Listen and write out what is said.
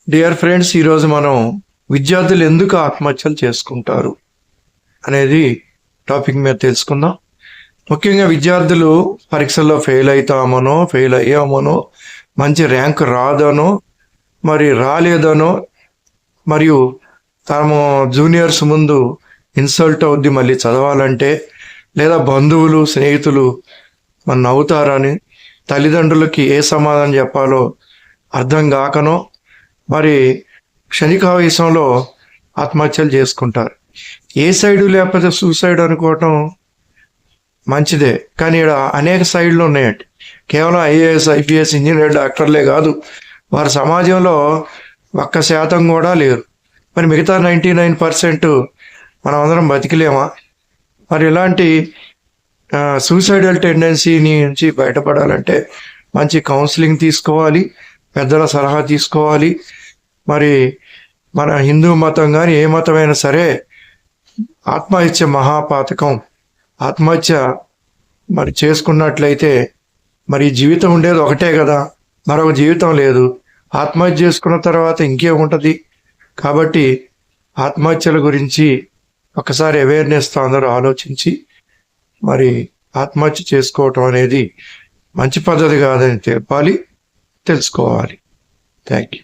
Dear friends, ఈరోజు మనం విద్యార్థులు ఎందుకు ఆత్మహత్యలు చేసుకుంటారు అనేది టాపిక్ మీద తెలుసుకుందాం. ముఖ్యంగా విద్యార్థులు పరీక్షల్లో ఫెయిల్ అయ్యామనో మంచి ర్యాంక్ రాదనో మరి రాలేదనో మరియు తాము జూనియర్స్ ముందు ఇన్సల్ట్ అవుద్ది మళ్ళీ చదవాలంటే, లేదా బంధువులు స్నేహితులు మన నవ్వుతారని తల్లిదండ్రులకి ఏ సమాధానం చెప్పాలో అర్థం కాకనో మరి క్షణికావేశంలో ఆత్మహత్యలు చేసుకుంటారు. ఏ సైడు లేకపోతే సూసైడ్ అనుకోవటం మంచిదే, కానీ ఇక్కడ అనేక సైడ్లు ఉన్నాయండి. కేవలం ఐఏఎస్ ఐపీఎస్ ఇంజనీర్ డాక్టర్లే కాదు, వారి సమాజంలో 1% కూడా లేరు. మరి మిగతా 99% మనం అందరం బతికిలేమా? మరి ఇలాంటి సూసైడల్ టెండెన్సీ నుంచి బయటపడాలంటే మంచి కౌన్సిలింగ్ తీసుకోవాలి, పెద్దల సలహా తీసుకోవాలి. మరి మన హిందూ మతం కానీ ఏ మతమైనా సరే ఆత్మహత్య మహాపాతకం. ఆత్మహత్య మరి చేసుకున్నట్లయితే మరి జీవితం ఉండేది ఒకటే కదా, మరొక జీవితం లేదు. ఆత్మహత్య చేసుకున్న తర్వాత ఇంకేముంటుంది? కాబట్టి ఆత్మహత్యల గురించి ఒకసారి అవేర్నెస్తో అందరూ ఆలోచించి మరి ఆత్మహత్య చేసుకోవటం అనేది మంచి పద్ధతి కాదని తెలుసుకోవాలి. Thank you.